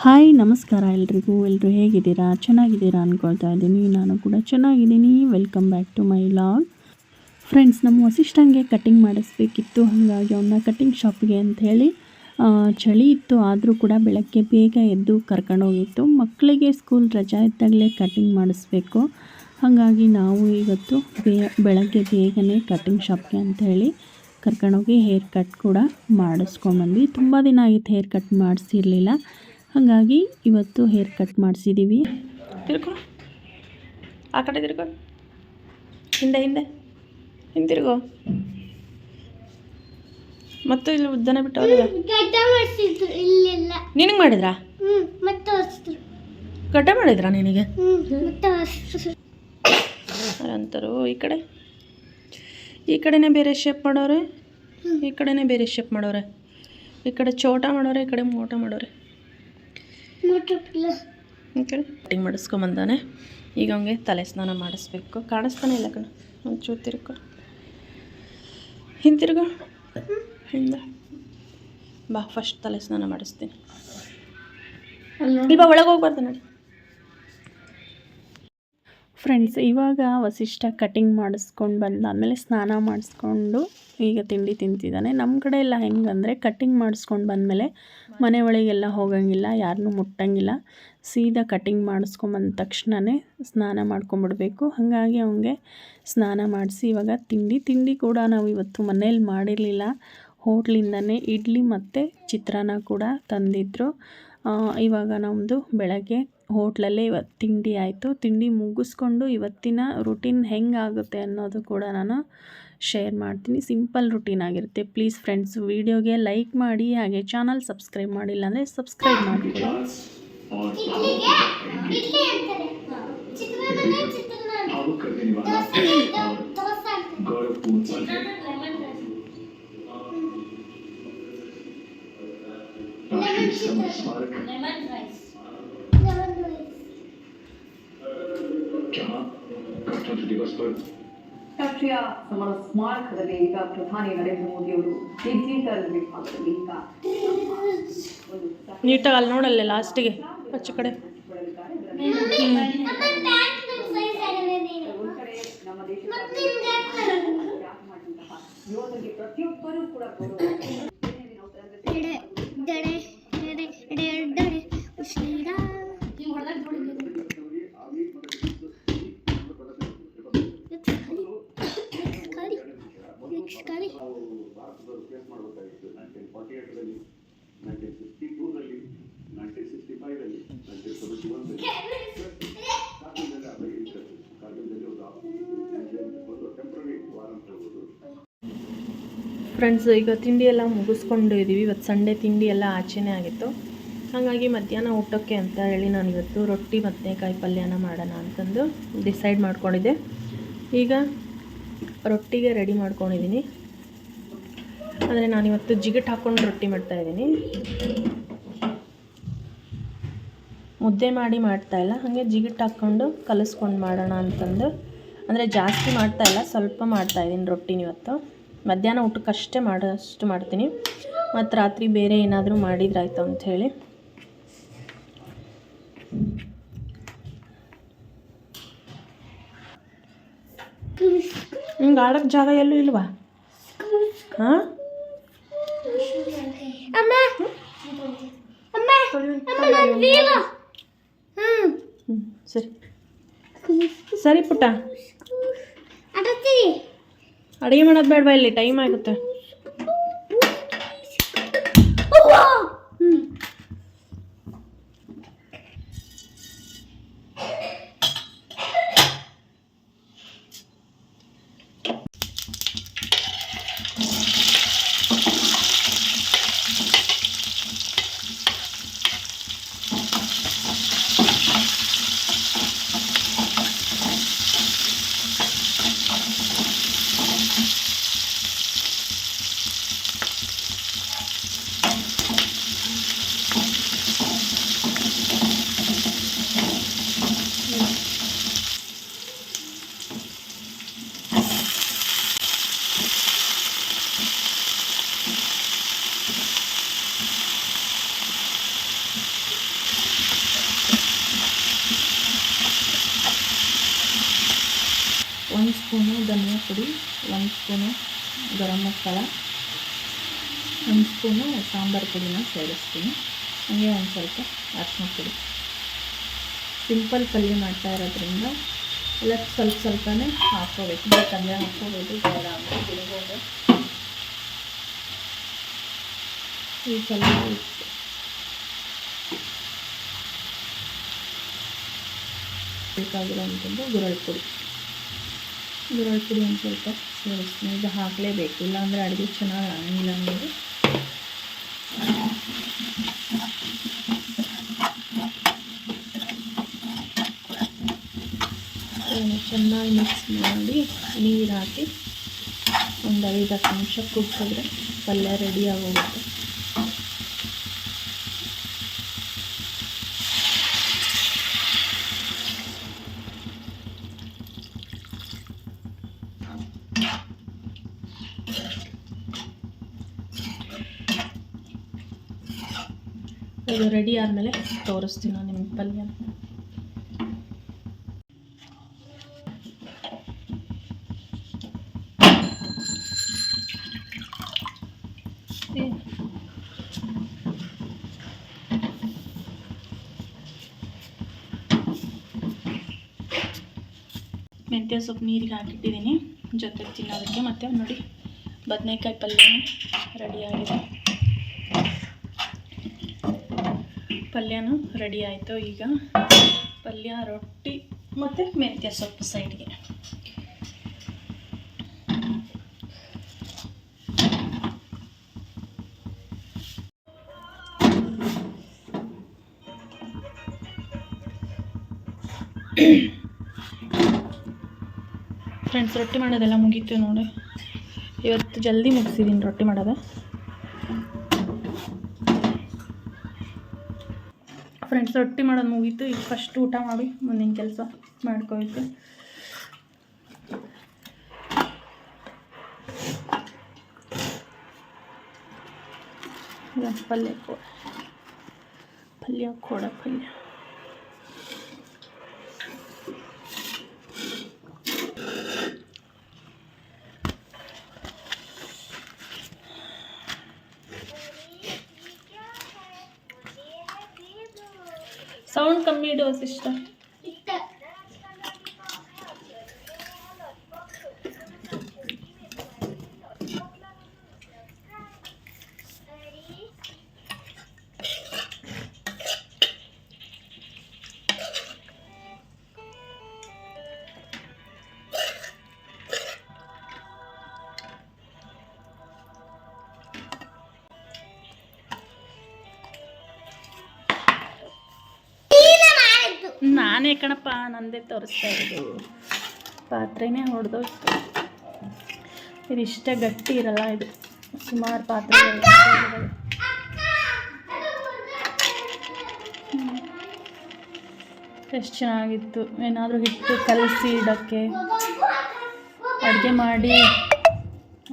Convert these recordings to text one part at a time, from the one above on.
Hi ನಮಸ್ಕಾರ ಎಲ್ಲರೂ ಹೇಗಿದ್ದೀರಾ? ಚೆನ್ನಾಗಿದ್ದೀರಾ ಅಂದ್ಕೊಳ್ತಾ ಇದ್ದೀನಿ. ನಾನು ಕೂಡ ಚೆನ್ನಾಗಿದ್ದೀನಿ. Welcome back to my vlog. Friends, ನಮ್ಮ ವಸಿಷ್ಠಂಗೆ ಕಟ್ಟಿಂಗ್ ಮಾಡಿಸ್ಬೇಕಿತ್ತು. ಹಾಗಾಗಿ ಅವನ್ನ ಕಟ್ಟಿಂಗ್ ಶಾಪಿಗೆ ಅಂಥೇಳಿ ಚಳಿ ಇತ್ತು, ಆದರೂ ಕೂಡ ಬೆಳಗ್ಗೆ ಬೇಗ ಎದ್ದು ಕರ್ಕೊಂಡೋಗಿತ್ತು. ಮಕ್ಕಳಿಗೆ ಸ್ಕೂಲ್ ರಜಾ ಇದ್ದಾಗಲೇ ಕಟ್ಟಿಂಗ್ ಮಾಡಿಸ್ಬೇಕು. ಹಾಗಾಗಿ ನಾವು ಇವತ್ತು ಬೆಳಗ್ಗೆ ಬೇಗನೆ ಕಟ್ಟಿಂಗ್ ಶಾಪ್ಗೆ ಅಂಥೇಳಿ ಕರ್ಕೊಂಡೋಗಿ ಹೇರ್ ಕಟ್ ಕೂಡ ಮಾಡಿಸ್ಕೊಂಡ್ಬಂದ್ವಿ. ತುಂಬ ದಿನ ಆಗಿತ್ತು ಹೇರ್ ಕಟ್ ಮಾಡಿಸಿರಲಿಲ್ಲ. ಹಾಗಾಗಿ ಇವತ್ತು ಹೇರ್ ಕಟ್ ಮಾಡಿಸಿದ್ದೀವಿ. ತಿರ್ಕೊ, ಆ ಕಡೆ ತಿರ್ಕೊ, ಹಿಂದೆ ಹಿಂದೆ ಹಿಂತಿರ್ಗೋ. ಮತ್ತು ಇಲ್ಲಿ ಉದ್ದನೆ ಬಿಟ್ಟವ್ರಲ್ಲ, ನಿನಗೆ ಮಾಡಿದ್ರಾ? ಗಡ್ಡ ಮಾಡಿದ್ರಾ ನಿನಗೆ? ಅಂತಾರು ಈ ಕಡೆನೇ ಬೇರೆ ಶೇಪ್ ಮಾಡೋರೆ, ಈ ಕಡೆನೇ ಬೇರೆ ಶೇಪ್ ಮಾಡೋರೆ. ಈ ಕಡೆ ಚೋಟ ಮಾಡೋರೆ, ಈ ಕಡೆ ಮೋಟ ಮಾಡೋರೆ. ಕಟ್ಟಿಂಗ್ ಮಾಡಿಸ್ಕೊಂಬಂದಾನೆ. ಈಗ ಅವನಿಗೆ ತಲೆ ಸ್ನಾನ ಮಾಡಿಸ್ಬೇಕು. ಕಾಣಿಸ್ತಾನೆ ಇಲ್ಲ ಕಣ, ಒಂಚೂರು ತಿರ್ಕೊ, ಹಿಂತಿರ್ಗೋ, ಹಿಂದೆ ಬಾ. ಫಸ್ಟ್ ತಲೆ ಸ್ನಾನ ಮಾಡಿಸ್ತೀನಿ. ಇವಾಗ ಒಳಗೆ ಹೋಗ್ಬಾರ್ದು ನೋಡಿ. ಫ್ರೆಂಡ್ಸ್, ಇವಾಗ ವಸಿಷ್ಠ ಕಟ್ಟಿಂಗ್ ಮಾಡಿಸ್ಕೊಂಡು ಬಂದಾದಮೇಲೆ ಸ್ನಾನ ಮಾಡಿಸ್ಕೊಂಡು ಈಗ ತಿಂಡಿ ತಿಂತಿದ್ದಾನೆ. ನಮ್ಮ ಕಡೆ ಎಲ್ಲ ಹೆಂಗಂದರೆ ಕಟ್ಟಿಂಗ್ ಮಾಡಿಸ್ಕೊಂಡು ಬಂದಮೇಲೆ ಮನೆ ಒಳಗೆಲ್ಲ ಹೋಗಂಗಿಲ್ಲ, ಯಾರನ್ನೂ ಮುಟ್ಟಂಗಿಲ್ಲ. ಸೀದಾ ಕಟ್ಟಿಂಗ್ ಮಾಡಿಸ್ಕೊಂಬಂದ ತಕ್ಷಣವೇ ಸ್ನಾನ ಮಾಡ್ಕೊಂಬಿಡ್ಬೇಕು. ಹಾಗಾಗಿ ಅವನಿಗೆ ಸ್ನಾನ ಮಾಡಿಸಿ ಇವಾಗ ತಿಂಡಿ ಕೂಡ ನಾವು ಇವತ್ತು ಮನೇಲಿ ಮಾಡಿರಲಿಲ್ಲ. ಹೋಟ್ಲಿಂದನೇ ಇಡ್ಲಿ ಮತ್ತು ಚಿತ್ರಾನ್ನ ಕೂಡ ತಂದಿದ್ದರು. ಇವಾಗ ನಮ್ಮದು ಬೆಳಗ್ಗೆ ಹೋಟ್ಲಲ್ಲೇ ಇವತ್ತು ತಿಂಡಿ ಆಯಿತು. ತಿಂಡಿ ಮುಗಿಸ್ಕೊಂಡು ಇವತ್ತಿನ ರುಟೀನ್ ಹೆಂಗಾಗುತ್ತೆ ಅನ್ನೋದು ಕೂಡ ನಾನು ಶೇರ್ ಮಾಡ್ತೀನಿ. ಸಿಂಪಲ್ ರುಟೀನ್ ಆಗಿರುತ್ತೆ. ಪ್ಲೀಸ್ ಫ್ರೆಂಡ್ಸ್, ವಿಡಿಯೋಗೆ ಲೈಕ್ ಮಾಡಿ, ಹಾಗೆ ಚಾನಲ್ ಸಬ್ಸ್ಕ್ರೈಬ್ ಮಾಡಿಲ್ಲ ಅಂದರೆ ಸಬ್ಸ್ಕ್ರೈಬ್ ಮಾಡಿಕೊಡಿ. ರಾಷ್ಟ್ರೀಯ ಸಮರ ಸ್ಮಾರಕದಲ್ಲಿ ಈಗ ಪ್ರಧಾನಿ ನರೇಂದ್ರ ಮೋದಿ ಅವರು ಡಿಜಿಟಲ್ ವಿಭಾಗದಲ್ಲಿ ಈಗ ನೀಟಾಗಿ ಅಲ್ಲಿ ನೋಡಲ್ಲ ಲಾಸ್ಟಿಗೆ ಆಚೆ ಕಡೆ. ನಮ್ಮ ಯೋಧರಿಗೆ ಪ್ರತಿಯೊಬ್ಬರೂ ಕೂಡ ಫ್ರೆಂಡ್ಸ್, ಈಗ ತಿಂಡಿ ಎಲ್ಲ ಮುಗಿಸ್ಕೊಂಡು ಇದ್ದೀವಿ. ಇವತ್ತು ಸಂಡೇ ತಿಂಡಿ ಎಲ್ಲ ಆಚೆನೇ ಆಗಿತ್ತು. ಹಾಗಾಗಿ ಮಧ್ಯಾಹ್ನ ಊಟಕ್ಕೆ ಅಂತ ಹೇಳಿ ನಾನು ಇವತ್ತು ರೊಟ್ಟಿ ಮತ್ತು ಕಾಯಿ ಪಲ್ಯನ ಮಾಡೋಣ ಅಂತಂದು ಡಿಸೈಡ್ ಮಾಡ್ಕೊಂಡಿದ್ದೆ. ಈಗ ರೊಟ್ಟಿಗೆ ರೆಡಿ ಮಾಡ್ಕೊಂಡಿದ್ದೀನಿ. ಆದರೆ ನಾನಿವತ್ತು ಜಿಗಟ್ ಹಾಕ್ಕೊಂಡು ರೊಟ್ಟಿ ಮಾಡ್ತಾಯಿದ್ದೀನಿ. ಮುದ್ದೆ ಮಾಡ್ತಾಯಿಲ್ಲ, ಹಾಗೆ ಜಿಗಟ್ ಹಾಕ್ಕೊಂಡು ಕಲಿಸ್ಕೊಂಡು ಮಾಡೋಣ ಅಂತಂದು. ಅಂದರೆ ಜಾಸ್ತಿ ಮಾಡ್ತಾಯಿಲ್ಲ, ಸ್ವಲ್ಪ ಮಾಡ್ತಾಯಿದ್ದೀನಿ ರೊಟ್ಟಿನ. ಇವತ್ತು ಮಧ್ಯಾಹ್ನ ಊಟಕ್ಕಷ್ಟೇ ಮಾಡೋಷ್ಟು ಮಾಡ್ತೀನಿ, ಮತ್ತು ರಾತ್ರಿ ಬೇರೆ ಏನಾದರೂ ಮಾಡಿದ್ರಾಯ್ತು ಅಂಥೇಳಿ. ಹಿಂಗೆ ಆಡೋಕ್ಕೆ ಜಾಗ ಎಲ್ಲೂ ಇಲ್ವಾ? ಹಾಂ, ಸರಿ ಸರಿ ಪುಟ್ಟ, ಅಡುಗೆ ಮಾಡೋದು ಬೇಡವಾ? ಇಲ್ಲಿ ಟೈಮ್ ಆಗುತ್ತೆ. ಸ್ಪೂನು ಧನಿಯಾ ಪುಡಿ, 1 ಸ್ಪೂನು ಗರಂ ಮಸಾಲ, 1 ಸ್ಪೂನು ಸಾಂಬಾರು ಪುಡಿನ ಸೇರಿಸ್ತೀನಿ. ಹಾಗೆ ಒಂದು ಸ್ವಲ್ಪ ಅರಿಶಿನ ಪುಡಿ. ಸಿಂಪಲ್ ಪಲ್ಯ ಮಾಡ್ತಾ ಇರೋದ್ರಿಂದ ಎಲ್ಲ ಸ್ವಲ್ಪನೇ ಹಾಕ್ಕೋಬೇಕು. ಬೇಕಂದರೆ ಹಾಕ್ಕೋಬೋದು, ಬೇಡ ಅಂದರೆ ಬಿಡ್ಬೋದು. ಈ ಸ್ವಲ್ಪ ಬೇಕಾಗಿರೋಂಥದ್ದು ಗುರಳ್ ಪುಡಿ ಒಂದು ಸ್ವಲ್ಪ ಸೇರಿಸ್ತೀನಿ. ಇದು ಹಾಕಲೇಬೇಕು, ಇಲ್ಲಾಂದರೆ ಅಡುಗೆ ಚೆನ್ನಾಗಿ ಆಗಿಲ್ಲ ನೋಡಿ. ಚೆನ್ನಾಗಿ ಮಿಕ್ಸ್ ಮಾಡಿ ನೀರು ಹಾಕಿ ಒಂದು 5-10 ನಿಮಿಷ ಕುದಿಸಿದ್ರೆ ಪಲ್ಯ ರೆಡಿ ಆಗೋಗುತ್ತೆ. ಇದು ರೆಡಿ ಆದಮೇಲೆ ತೋರಿಸ್ತೀನಿ ನಾನು ನಿಮ್ಗೆ ಪಲ್ಯ. ಮೆಂತ್ಯ ಸೊಪ್ಪು ನೀರಿಗೆ ಹಾಕಿಟ್ಟಿದ್ದೀನಿ ಜೊತೆಗೆ ತಿನ್ನೋದಕ್ಕೆ. ಮತ್ತು ನೋಡಿ ಬದನೆಕಾಯಿ ಪಲ್ಯನೂ ರೆಡಿಯಾಗಿದೆ. ಪಲ್ಯನೂ ರೆಡಿ ಆಯಿತು. ಈಗ ಪಲ್ಯ, ರೊಟ್ಟಿ ಮತ್ತು ಮೆಂತ್ಯ ಸೊಪ್ಪು ಸೈಡ್ಗೆ. ಫ್ರೆಂಡ್ಸ್, ರೊಟ್ಟಿ ಮಾಡೋದೆಲ್ಲ ಮುಗೀತು ನೋಡಿ. ಇವತ್ತು ಜಲ್ದಿ ಮುಗಿಸಿದ್ದೀನಿ ರೊಟ್ಟಿ ಮಾಡೋದು. ಫ್ರೆಂಡ್ಸ್, ರೊಟ್ಟಿ ಮಾಡೋದು ಮುಗೀತು. ಈಗ ಫಸ್ಟ್ ಊಟ ಮಾಡಿ ಮುಂದಿನ ಕೆಲಸ ಮಾಡ್ಕೋಬೇಕು. ಪಲ್ಯ ಪಲ್ಯ ಸೌಂಡ್ ಕಮ್ಮಿ ಇಡು ಸಿಸ್ಟರ್. ನಾನೇ ಕಣಪ್ಪ, ನಂದೇ ತೋರಿಸ್ತಾ ಇರೋದು. ಪಾತ್ರೆನೇ ಹೊಡೆದೋಯ್ತು. ಇದು ಇಷ್ಟ ಗಟ್ಟಿ ಇರಲ್ಲ, ಇದು ಸುಮಾರು ಪಾತ್ರೆಗಳು. ಎಷ್ಟು ಚೆನ್ನಾಗಿತ್ತು. ಏನಾದರೂ ಹಿಟ್ಟು ಕಲಸಿ ಇಡೋಕ್ಕೆ, ಅಡುಗೆ ಮಾಡಿ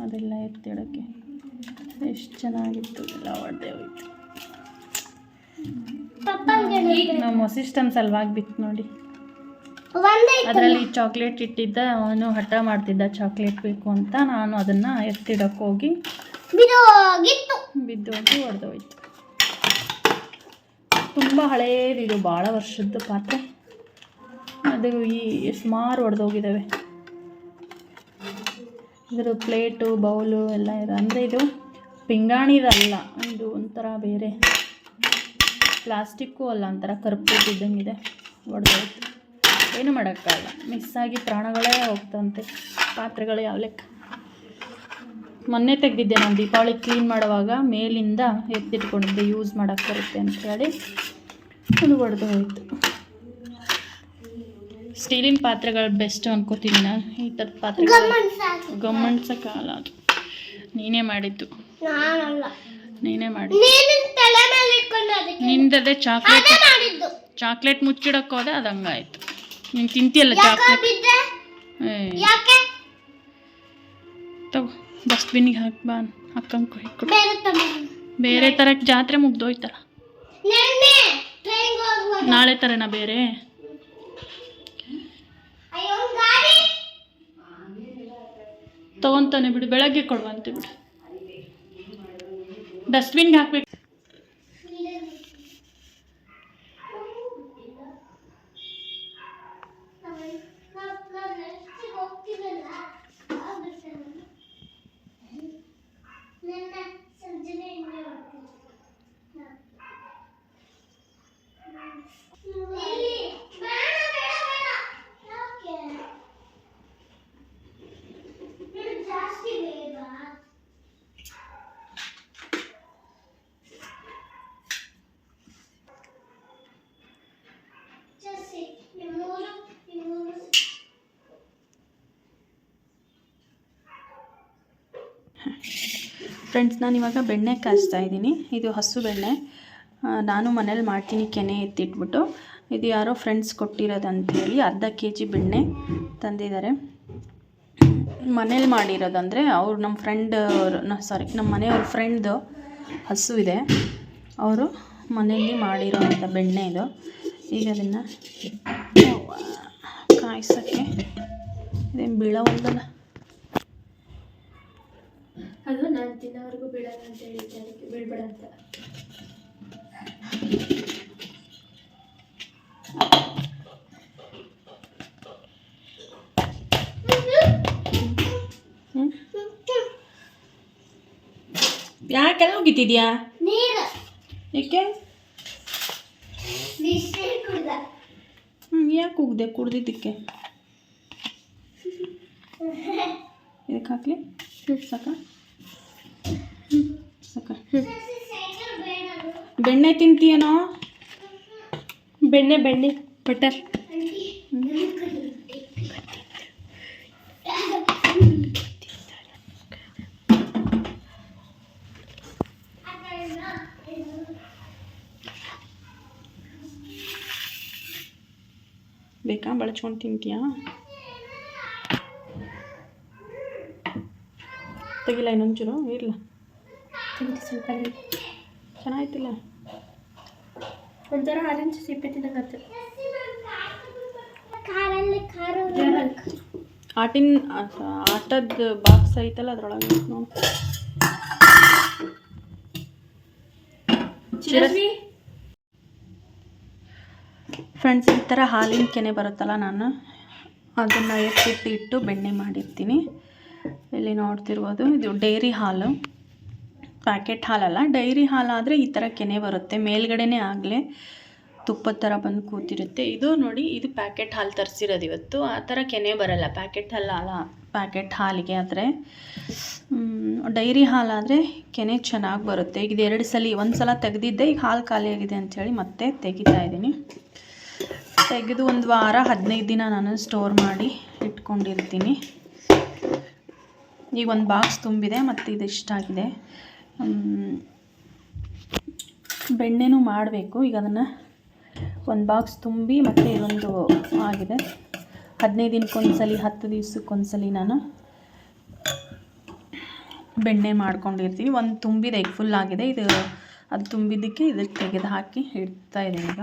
ಅದೆಲ್ಲ ಎತ್ತಿಡೋಕ್ಕೆ ಎಷ್ಟು ಚೆನ್ನಾಗಿತ್ತು. ಎಲ್ಲ ಹೊಡೆದೇ ಹೋಯ್ತು. ನಮ್ಮ ವಸಿಷ್ಠನ ಸಲುವಾಗಿ ಬಿತ್ತು ನೋಡಿ. ಅದರಲ್ಲಿ ಚಾಕ್ಲೇಟ್ ಇಟ್ಟಿದ್ದ, ಅವನು ಹಠ ಮಾಡ್ತಿದ್ದ ಚಾಕ್ಲೇಟ್ ಬೇಕು ಅಂತ. ನಾನು ಅದನ್ನು ಎತ್ತಿಡಕ್ಕೆ ಹೋಗಿ ಬಿದ್ದೋಗಿ ಹೊಡೆದೋಯ್ತು. ತುಂಬ ಹಳೇದಿದು, ಭಾಳ ವರ್ಷದ್ದು ಪಾತ್ರೆ. ಅದು ಸುಮಾರು ಹೊಡೆದೋಗಿದ್ದಾವೆ. ಇದ್ರ ಪ್ಲೇಟು, ಬೌಲು ಎಲ್ಲ ಇದೆ. ಅಂದರೆ ಇದು ಪಿಂಗಾಣಿದಲ್ಲ, ಇದು ಒಂಥರ ಬೇರೆ ಪ್ಲಾಸ್ಟಿಕ್ಕು ಅಲ್ಲ, ಒಂಥರ ಕರ್ಪೂರಿದ್ದಂಗಿದೆ. ಹೊಡೆದೋಯ್ತು. ಏನು ಮಾಡೋಕ್ಕಾಗಲ್ಲ, ಮಿಸ್ಸಾಗಿ ಪ್ರಾಣಗಳೇ ಹೋಗ್ತಂತೆ ಪಾತ್ರೆಗಳು. ಯಾವ ಲೆಕ್ಕ. ಮೊನ್ನೆ ತೆಗೆದಿದ್ದೆ ನಾನು ದೀಪಾವಳಿ ಕ್ಲೀನ್ ಮಾಡುವಾಗ, ಮೇಲಿಂದ ಎತ್ತಿಟ್ಕೊಂಡಿದ್ದೆ ಯೂಸ್ ಮಾಡೋಕ್ಕೆ ಬರುತ್ತೆ ಅಂಥೇಳಿ. ಅದು ಹೊಡೆದು ಹೋಯ್ತು. ಸ್ಟೀಲಿನ ಪಾತ್ರೆಗಳು ಬೆಸ್ಟ್ ಅನ್ಕೋತೀನಿ ನಾನು. ಈ ಥರದ ಪಾತ್ರೆ ಗಮ್ಮಣ್ಸಕ್ಕಾಗಲ್ಲ. ಅದು ನೀನೇ ಮಾಡಿದ್ದು, ನೀನೇ ಮಾಡಿ. ನಿಂದದೇ ಚಾಕ್ಲೇಟ್ ಮುಚ್ಚಿಡಕ್ಕೆ ಹೋದೆ, ಅದು ಹಂಗಾಯ್ತು. ನೀನು ತಿಂತೀಯಲ್ಲ ಚಾಕ್ಲೇಟ್. ತಗೋ, ಡಸ್ಟ್ಬಿನ್ನಿಗೆ ಹಾಕಿ ಬಾ. ಹಾಕಂಕೊ ಹಿಕ್ಕು. ಬೇರೆ ಥರಕ್ಕೆ ಜಾತ್ರೆ ಮುಗ್ದೋಯ್ತಲ್ಲ. ನಾಳೆ ಥರನಾ ಬೇರೆ? ತೊಗೊತಾನೆ ಬಿಡು, ಬೆಳಗ್ಗೆ ಕೊಡುವಂತೆ ಬಿಡು. ಡಸ್ಟ್ಬಿನ್ಗೆ ಹಾಕ್ಬೇಕು. ಫ್ರೆಂಡ್ಸ್, ನಾನು ಇವಾಗ ಬೆಣ್ಣೆ ಕಾಯಿಸ್ತಾ ಇದ್ದೀನಿ. ಇದು ಹಸು ಬೆಣ್ಣೆ. ನಾನು ಮನೇಲಿ ಮಾಡ್ತೀನಿ, ಕೆನೆ ಎತ್ತಿಟ್ಬಿಟ್ಟು. ಇದು ಯಾರೋ ಫ್ರೆಂಡ್ಸ್ ಕೊಟ್ಟಿರೋದಂತೇಳಿ ಅರ್ಧ kg ಬೆಣ್ಣೆ ತಂದಿದ್ದಾರೆ. ಮನೇಲಿ ಮಾಡಿರೋದಂದರೆ ಅವ್ರು ನಮ್ಮ ಫ್ರೆಂಡ್, ನಮ್ಮ ಮನೆಯವ್ರ ಫ್ರೆಂಡ್ದು ಹಸು ಇದೆ, ಅವರು ಮನೆಯಲ್ಲಿ ಮಾಡಿರೋವಂಥ ಬೆಣ್ಣೆ ಇದು. ಈಗ ಅದನ್ನು ಕಾಯಿಸೋಕ್ಕೆ ಇದೇನು ಬೀಳವಲ್ದಲ್ಲ, ಅದು ನಾನು ತಿನ್ನೋವರೆಗೂ ಬಿಡೋಣ ಅಂತ ಹೇಳಿದ್ದೆ, ಅದಕ್ಕೆ ಬೀಳ್ಬೇಡ ಅಂತ. ಯಾಕೆಲ್ಲ ಹೋಗಿತ್ತಿದ್ಯಾ? ಏಕೆ? ಯಾಕೆ ಹೋಗಿದೆ? ಕುಡ್ದಿದ್ದಕ್ಕೆ. ಇದಕ್ಕೆ ಹಾಕ್ಲಿ? ಸಾಕ ಸಾಕ. ಬೆಣ್ಣೆ ತಿಂತೀಯನೋ? ಬೆಣ್ಣೆ ಬಟರ್. ಬೇಕಾ? ಬಳಚ್ಕೊಂಡು ತಿಂತೀಯಾ? ತೆಗಿಲ್ಲ ಇನ್ನೊಂಚೂರು? ಇರಲ್ಲ, ಸ್ವಲ್ಪ ಚೆನ್ನಾಯ್ತಿಲ್ಲ. ಒಂಥರ ಆರೆಂಜ್ ಸಿಪ್ಪೆ ತಿನ್ನಕತ್ತೆ. ಆಟದ ಬಾಕ್ಸ್ ಐತಲ್ಲ, ಅದ್ರೊಳಗೆ ನೋಡಿ. ಫ್ರೆಂಡ್ಸ್, ಈ ಥರ ಹಾಲಿನ ಕೆನೆ ಬರುತ್ತಲ್ಲ, ನಾನು ಅದನ್ನು ಎತ್ತಿಟ್ಟು ಬೆಣ್ಣೆ ಮಾಡಿರ್ತೀನಿ. ಇಲ್ಲಿ ನೋಡ್ತಿರ್ಬೋದು, ಇದು ಡೈರಿ ಹಾಲು, ಪ್ಯಾಕೆಟ್ ಹಾಲಲ್ಲ, ಡೈರಿ ಹಾಲಾದರೆ ಈ ಥರ ಕೆನೆ ಬರುತ್ತೆ. ಮೇಲ್ಗಡೆನೇ ಆಗಲೇ ತುಪ್ಪದ ಥರ ಬಂದು ಕೂತಿರುತ್ತೆ. ಇದು ನೋಡಿ, ಇದು ಪ್ಯಾಕೆಟ್ ಹಾಲು ತರಿಸಿರೋದು ಇವತ್ತು. ಆ ಥರ ಕೆನೆ ಬರಲ್ಲ ಪ್ಯಾಕೆಟ್ ಪ್ಯಾಕೆಟ್ ಹಾಲಿಗೆ. ಆದರೆ ಡೈರಿ ಹಾಲಾದರೆ ಕೆನೆ ಚೆನ್ನಾಗಿ ಬರುತ್ತೆ. ಈಗ ಇದು ಒಂದು ಸಲ ತೆಗೆದಿದ್ದೆ, ಈಗ ಹಾಲು ಖಾಲಿಯಾಗಿದೆ ಅಂಥೇಳಿ ಮತ್ತೆ ತೆಗಿತಾ ಇದ್ದೀನಿ. ತೆಗೆದು ಒಂದು ವಾರ 15 ದಿನ ನಾನು ಸ್ಟೋರ್ ಮಾಡಿ ಇಟ್ಕೊಂಡಿರ್ತೀನಿ. ಈಗ ಒಂದು ಬಾಕ್ಸ್ ತುಂಬಿದೆ, ಮತ್ತು ಇದು ಇಷ್ಟಾಗಿದೆ. ಬೆಣ್ಣೆನೂ ಮಾಡಬೇಕು. ಈಗ ಅದನ್ನು ಒಂದು ಬಾಕ್ಸ್ ತುಂಬಿ ಮತ್ತು ಇದೊಂದು ಆಗಿದೆ. 15 ದಿನಕ್ಕೊಂದ್ಸಲಿ 10 ದಿವಸಕ್ಕೊಂದ್ಸಲಿ ನಾನು ಬೆಣ್ಣೆ ಮಾಡ್ಕೊಂಡಿರ್ತೀವಿ. ಒಂದು ತುಂಬಿದೆ, ಈಗ ಫುಲ್ ಆಗಿದೆ. ಇದು ಅದು ತುಂಬಿದ್ದಕ್ಕೆ ಇದಕ್ಕೆ ತೆಗೆದು ಹಾಕಿ ಇಡ್ತಾ ಇದೆ ಈಗ.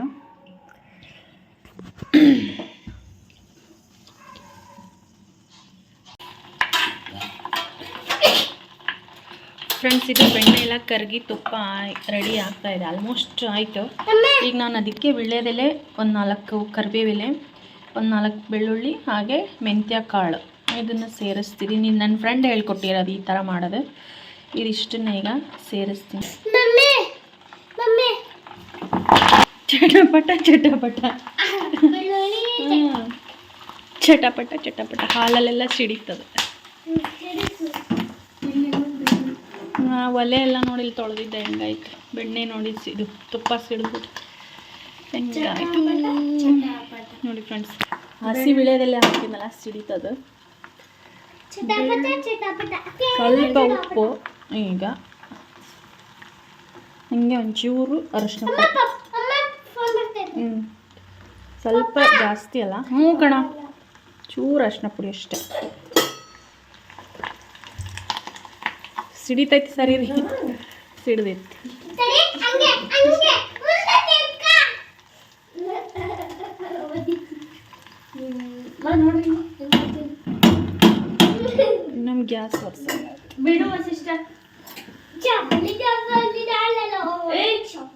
ಫ್ರೆಂಡ್ಸ್, ಇದು ಬೆಣ್ಣೆ ಎಲ್ಲ ಕರಗಿ ತುಪ್ಪ ರೆಡಿ ಆಗ್ತಾ ಇದೆ, ಆಲ್ಮೋಸ್ಟ್ ಆಯಿತು. ಈಗ ನಾನು ಅದಕ್ಕೆ ವೀಳ್ಯದೆಲೆ, ಒಂದು 4 ಕರಿಬೇವೆಲೆ, ಒಂದು 4 ಬೆಳ್ಳುಳ್ಳಿ, ಹಾಗೆ ಮೆಂತ್ಯ ಕಾಳು ಇದನ್ನು ಸೇರಿಸ್ತೀನಿ. ನನ್ನ ಫ್ರೆಂಡ್ ಹೇಳ್ಕೊಟ್ಟಿರೋದು ಈ ಥರ ಮಾಡೋದು. ಇದಿಷ್ಟನ್ನ ಈಗ ಸೇರಿಸ್ತೀನಿ. ಚಟಪಟ ಚಟಪಟ ಹಾಲಲ್ಲೆಲ್ಲ ಸಿಡಿತದೆ. ಒಲೆ ಎಲ್ಲ ನೋಡಿ ಇಲ್ಲಿ ತೊಳೆದಿದ್ದೆ, ಹೆಂಗಾಯ್ತು ಬೆಣ್ಣೆ ನೋಡಿ, ಇದು ತುಪ್ಪ ಸಿಡಿದ್ಬಿಟ್ಟು ಹೆಂಗಾಯ್ತು ನೋಡಿ ಫ್ರೆಂಡ್ಸ್. ಹಸಿ ವಿಳೆದೆಲ್ಲ ಹಾಕಿದ್ನಲ್ಲ, ಸಿಡಿತದು. ಸ್ವಲ್ಪ ಉಪ್ಪು, ಈಗ ಹಿಂಗೆ ಒಂಚೂರು ಅರಶಿನ ಪುಡಿ, ಸ್ವಲ್ಪ ಜಾಸ್ತಿ ಅಲ್ಲ, ಕಣ, ಚೂರು ಅರಶಿನ ಪುಡಿ ಅಷ್ಟೆ. ಸಿಡಿತೈತಿ, ಸರಿ ರೀ, ಸಿಡ್ದೈತಿ. ನಮ್ಮ ಗ್ಯಾಸ್ ತೋರಿಸಲ್ಲ. ಬಿಡು ವಸಿಷ್ಠ.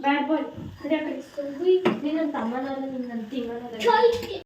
ಬ್ಯಾಡ್ ಬಾಯ್. ನಿನ್ನ ತಮ್ಮನ ನಿನ್ನ ತಿಂಗಳ